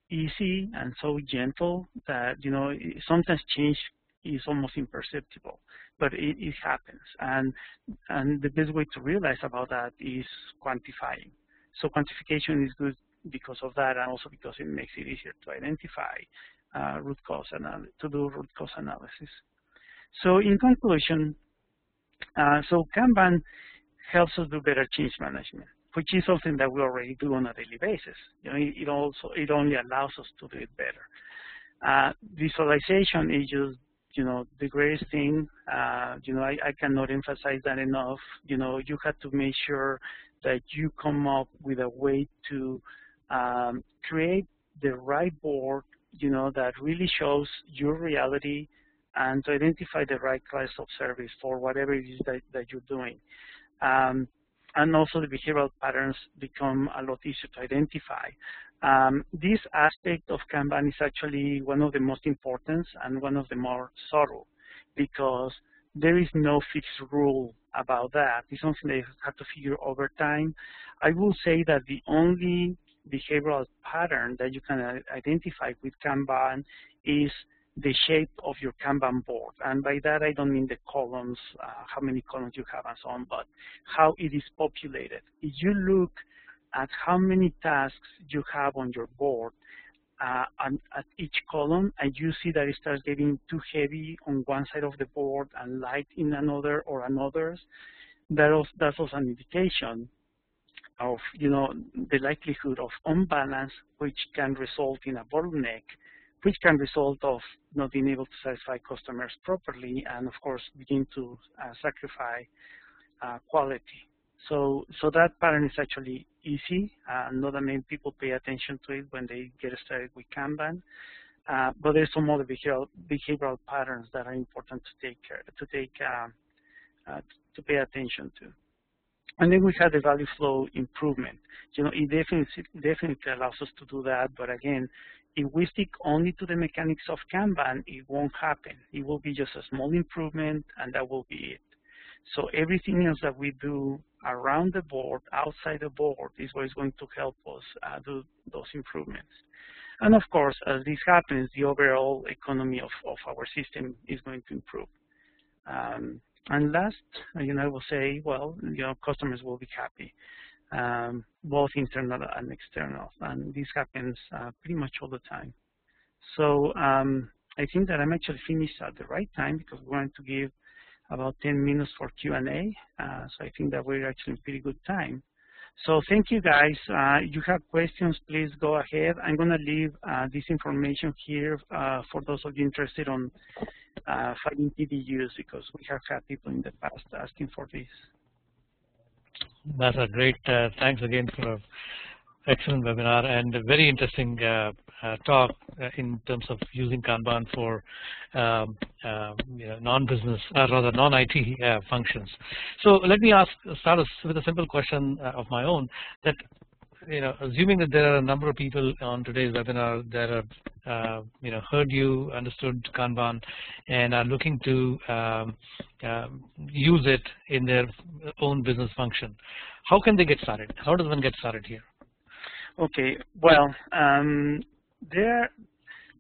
[SPEAKER 2] easy and so gentle that, you know, sometimes change is almost imperceptible, but it happens. And the best way to realize about that is quantifying. So quantification is good because of that, and also because it makes it easier to identify root cause analysis. So in conclusion, so Kanban helps us do better change management, which is something that we already do on a daily basis. You know, it only allows us to do it better. Visualization is just, you know, the greatest thing. You know, I cannot emphasize that enough. You know, you have to make sure that you come up with a way to create the right board, you know, that really shows your reality, and to identify the right class of service for whatever it is that you're doing. And also the behavioral patterns become a lot easier to identify. This aspect of Kanban is actually one of the most important and one of the more subtle, because there is no fixed rule about that. It's something that you have to figure over time. I will say that the only behavioral pattern that you can identify with Kanban is the shape of your Kanban board. And by that, I don't mean the columns, how many columns you have and so on, but how it is populated. If you look at how many tasks you have on your board and at each column, and you see that it starts getting too heavy on one side of the board and light in another or another's, that's also an indication of, you know, the likelihood of unbalance, which can result in a bottleneck, which can result of not being able to satisfy customers properly, and of course begin to sacrifice quality. So that pattern is actually easy. Not that many people pay attention to it when they get started with Kanban, but there's some other behavioral patterns that are important to pay attention to. And then we have the value flow improvement. You know, it definitely allows us to do that, but again, if we stick only to the mechanics of Kanban, it won't happen. It will be just a small improvement, and that will be it. So everything else that we do around the board, outside the board, is what is going to help us do those improvements. And of course, as this happens, the overall economy of our system is going to improve. And last, you know, I will say, well, you know, customers will be happy, both internal and external, and this happens pretty much all the time. So I think that I'm actually finished at the right time, because we're going to give about 10 minutes for Q&A. So I think that we're actually in pretty good time. So thank you, guys. If you have questions, please go ahead. I'm going to leave this information here for those of you interested on finding TDUs, because we have had people in the past asking for this.
[SPEAKER 1] That's a great. Thanks again for an excellent webinar and a very interesting talk in terms of using Kanban for you know, non-business, rather non-IT functions. So let me start with a simple question of my own. That, you know, assuming that there are a number of people on today's webinar that have you know, heard you, understood Kanban, and are looking to use it in their own business function, how can they get started? How does one get started here?
[SPEAKER 2] Okay, well, there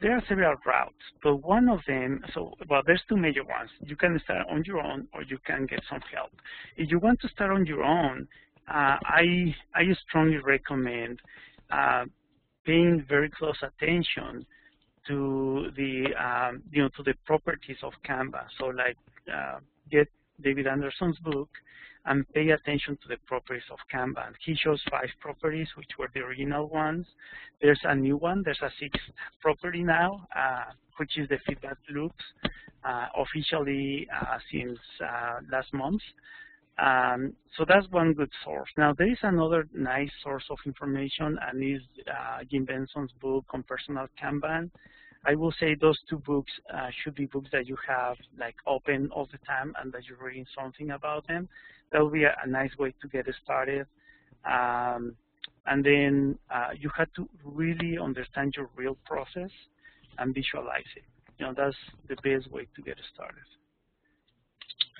[SPEAKER 2] are several routes, but one of them, well, there's two major ones. You can start on your own, or you can get some help. If you want to start on your own, I strongly recommend paying very close attention to the you know, to the properties of Canvas. So like David Anderson's book and pay attention to the properties of Kanban. He shows 5 properties, which were the original ones. There's a new one. There's a 6th property now, which is the feedback loops, officially since last month. So that's one good source. Now, there is another nice source of information, and is Jim Benson's book on personal Kanban. I will say those 2 books should be books that you have like open all the time and that you're reading something about them. That will be a nice way to get started. And then you have to really understand your real process and visualize it. You know, that's the best way to get started.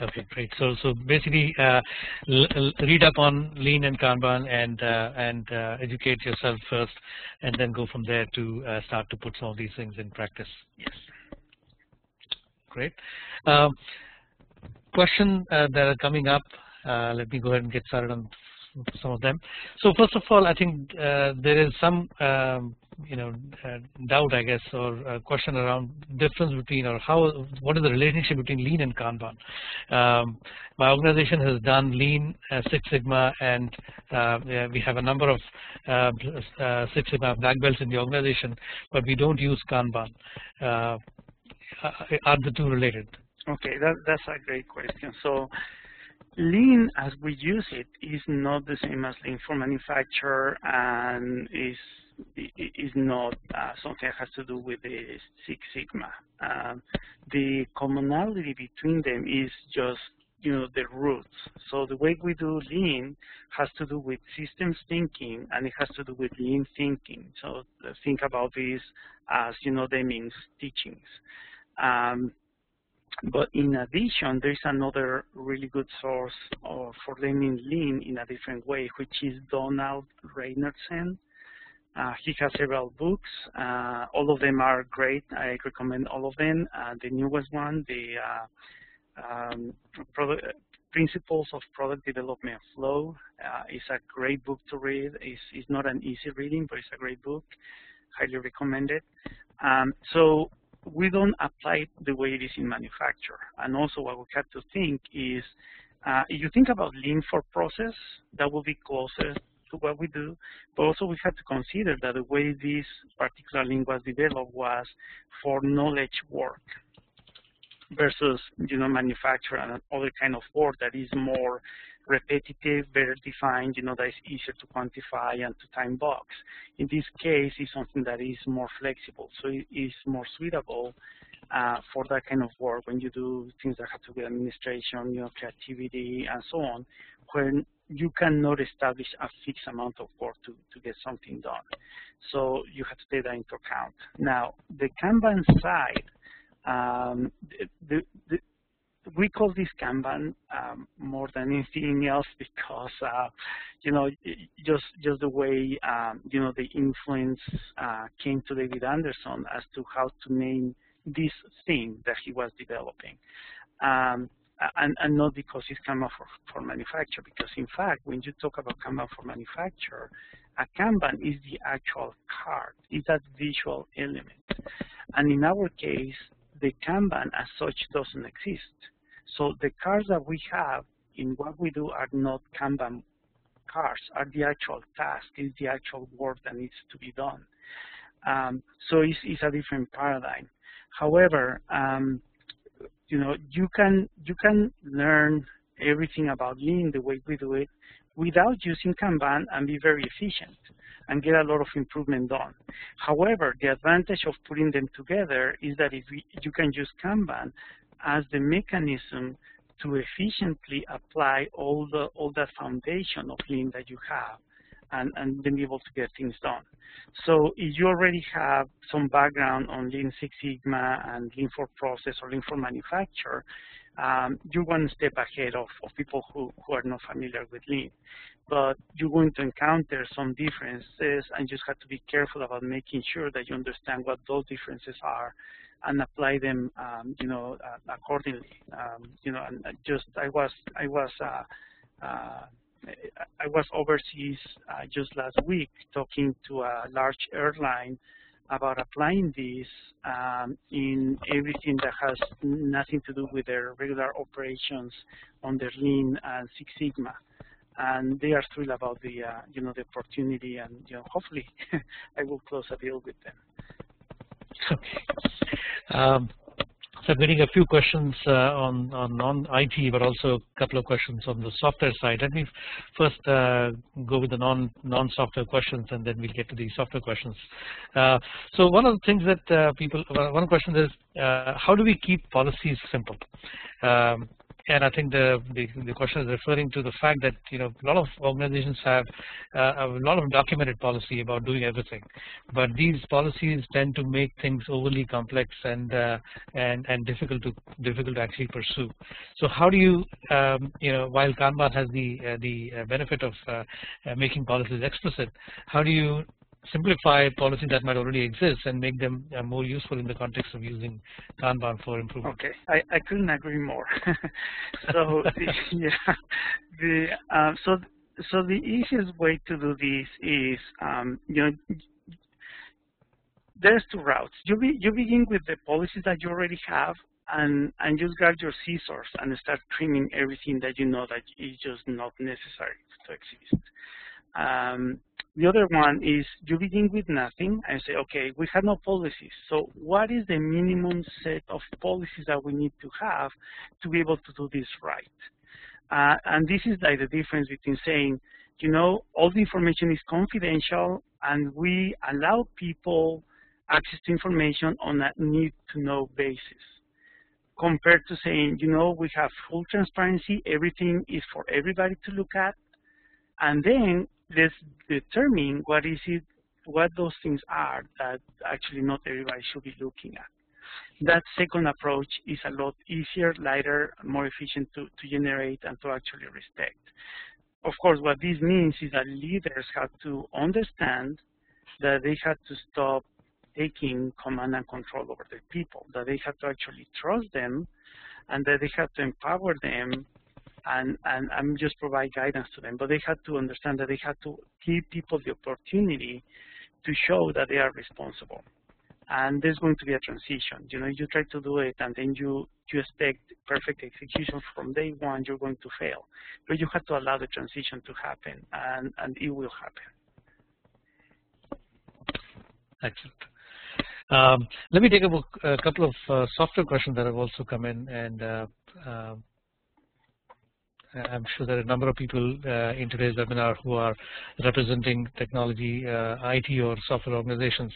[SPEAKER 1] Okay, great. So basically, read up on Lean and Kanban and educate yourself first, and then go from there to start to put some of these things in practice.
[SPEAKER 2] Yes.
[SPEAKER 1] Great. Questions that are coming up. Let me go ahead and get started on some of them. So first of all, I think there is some doubt, I guess, or a question around difference between, or what is the relationship between Lean and Kanban. My organization has done Lean, Six Sigma, and we have a number of Six Sigma black belts in the organization, but we don't use Kanban. Are the two related?
[SPEAKER 2] Okay, that's a great question. So Lean, as we use it, is not the same as Lean for manufacture, and is not something that has to do with the Six Sigma. The commonality between them is just, the roots. So the way we do Lean has to do with systems thinking, and it has to do with Lean thinking. So think about this as, Deming's teachings. But in addition, there's another really good source for learning Lean in a different way, which is Donald Reinertsen. He has several books. All of them are great. I recommend all of them. The newest one, the Principles of Product Development Flow, is a great book to read. It's not an easy reading, but it's a great book. Highly recommended. So we don't apply it the way it is in manufacture. And also what we have to think is, if you think about Lean for process, that will be closer to what we do, but also we have to consider that the way this particular Lean was developed was for knowledge work versus, manufacture and other kind of work that is more repetitive, better defined, that is easier to quantify and to time box. In this case, it's something that is more flexible, so it is more suitable for that kind of work when you do things that have to do with administration, creativity, and so on, when you cannot establish a fixed amount of work to get something done. So you have to take that into account. Now, the Kanban side, we call this Kanban more than anything else because, just the way, the influence came to David Anderson as to how to name this thing that he was developing. And not because it's Kanban for manufacture, because in fact, when you talk about Kanban for manufacture, a Kanban is the actual card, is that visual element. And in our case, the Kanban as such doesn't exist. So the cards that we have in what we do are not Kanban cards, are the actual task, is the actual work that needs to be done. So it's a different paradigm. However, you can learn everything about Lean the way we do it without using Kanban and be very efficient and get a lot of improvement done. However, the advantage of putting them together is that you can use Kanban as the mechanism to efficiently apply all that foundation of Lean that you have, and then be able to get things done. So if you already have some background on Lean Six Sigma and Lean for process or Lean for manufacture, you're one step ahead of people who are not familiar with Lean. But you're going to encounter some differences, and just have to be careful about making sure that you understand what those differences are and apply them, accordingly. And just I was overseas just last week talking to a large airline about applying this in everything that has nothing to do with their regular operations on their Lean and Six Sigma. And they are thrilled about the the opportunity, and hopefully I will close a deal with them.
[SPEAKER 1] Okay. So I'm getting a few questions on non-IT, but also a couple of questions on the software side. Let me first go with the non-software questions, and then we'll get to the software questions. So one of the things that one question is, how do we keep policies simple? And I think the question is referring to the fact that a lot of organizations have a lot of documented policy about doing everything, but these policies tend to make things overly complex and difficult to actually pursue. So how do you while Kanban has the benefit of making policies explicit, how do you simplify policies that might already exist and make them more useful in the context of using Kanban for improvement?
[SPEAKER 2] Okay, I couldn't agree more. So so the easiest way to do this is there's two routes. You begin with the policies that you already have, and just grab your scissors and start trimming everything that you know that is just not necessary to exist. The other one is you begin with nothing and say, okay, we have no policies. So what is the minimum set of policies that we need to have to be able to do this right? And this is like the difference between saying, all the information is confidential and we allow people access to information on a need-to-know basis, compared to saying, we have full transparency, everything is for everybody to look at, and then let's determine what those things are that actually not everybody should be looking at. That second approach is a lot easier, lighter, more efficient to generate and to actually respect. Of course, what this means is that leaders have to understand that they have to stop taking command and control over their people, that they have to actually trust them, and that they have to empower them and just provide guidance to them. But they have to understand that they have to give people the opportunity to show that they are responsible. And there's going to be a transition. You try to do it and then you expect perfect execution from day one, you're going to fail. But you have to allow the transition to happen, and it will happen.
[SPEAKER 1] Excellent. Let me take a couple of software questions that have also come in, and I'm sure there are a number of people in today's webinar who are representing technology, IT or software organizations,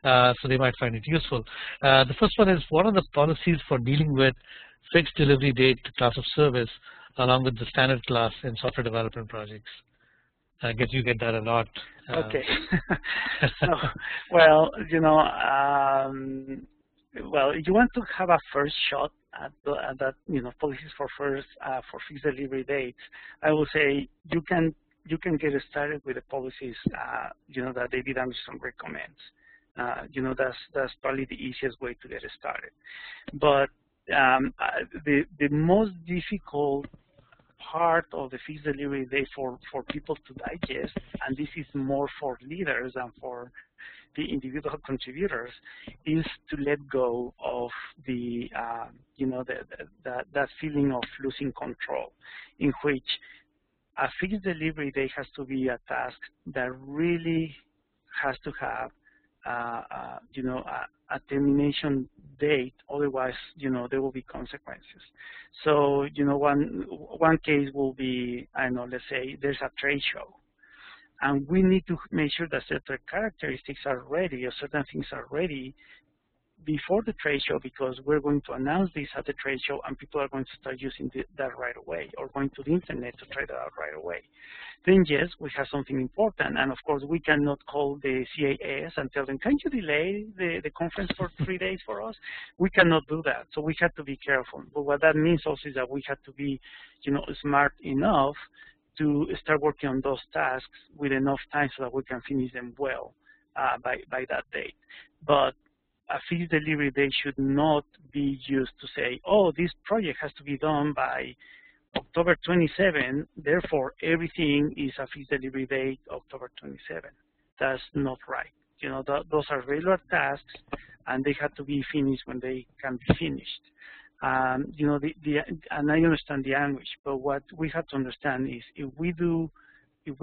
[SPEAKER 1] so they might find it useful. The first one is, what are the policies for dealing with fixed delivery date class of service along with the standard class in software development projects? I guess you get that a lot.
[SPEAKER 2] Okay. So, well, well, you want to have a first shot at that, policies for fixed delivery dates. I will say you can get started with the policies, that David Anderson recommends. That's probably the easiest way to get started. But the most difficult part of the fixed delivery day for people to digest, and this is more for leaders than for the individual contributors, is to let go of the that feeling of losing control, in which a fixed delivery day has to be a task that really has to have a termination date. Otherwise, there will be consequences. So, one case will be, let's say there's a trade show, and we need to make sure that certain characteristics are ready, or certain things are ready before the trade show, because we're going to announce this at the trade show, and people are going to start using that right away, or going to the internet to try that out right away. Then yes, we have something important, and of course we cannot call the CAS and tell them, can you delay the conference for 3 days for us? We cannot do that, so we have to be careful. But what that means also is that we have to be, smart enough to start working on those tasks with enough time so that we can finish them well by that date. But a fixed delivery date should not be used to say, oh, this project has to be done by October 27, therefore everything is a fixed delivery date October 27. That's not right. those are regular tasks, and they have to be finished when they can be finished. And I understand the anguish, but what we have to understand is if we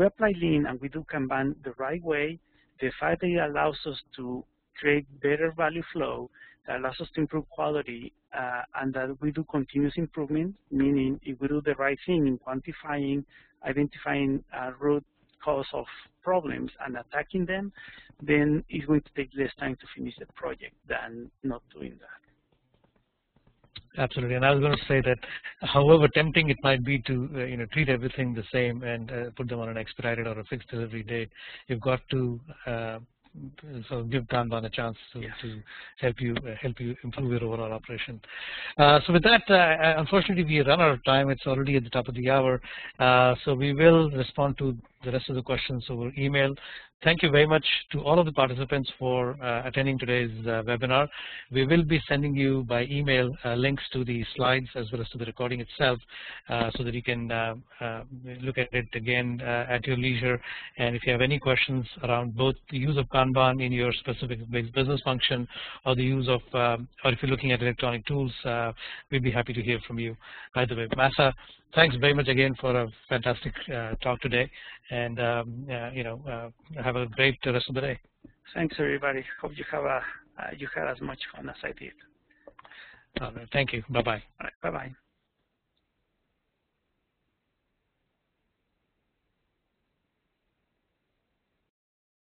[SPEAKER 2] apply Lean and we do Kanban the right way, the fact that it allows us to create better value flow, that allows us to improve quality, and that we do continuous improvement, meaning if we do the right thing in quantifying, identifying root cause of problems and attacking them, then it's going to take less time to finish the project than not doing that.
[SPEAKER 1] Absolutely, and I was going to say that, however tempting it might be to treat everything the same and put them on an expedited or a fixed delivery date, you've got to so give Kanban a chance to help you improve your overall operation. So with that, unfortunately, we run out of time. It's already at the top of the hour, so we will respond to the rest of the questions over email. Thank you very much to all of the participants for attending today's webinar. We will be sending you by email links to the slides as well as to the recording itself, so that you can look at it again at your leisure. And if you have any questions around both the use of Kanban in your specific business function, or the use of, or if you're looking at electronic tools, we'd be happy to hear from you. By the way, Masa, thanks very much again for a fantastic talk today, and have a great rest of the day.
[SPEAKER 2] Thanks, everybody. Hope you have you had as much fun as I did.
[SPEAKER 1] All right. Thank you. Bye-bye.
[SPEAKER 2] All right. Bye-bye.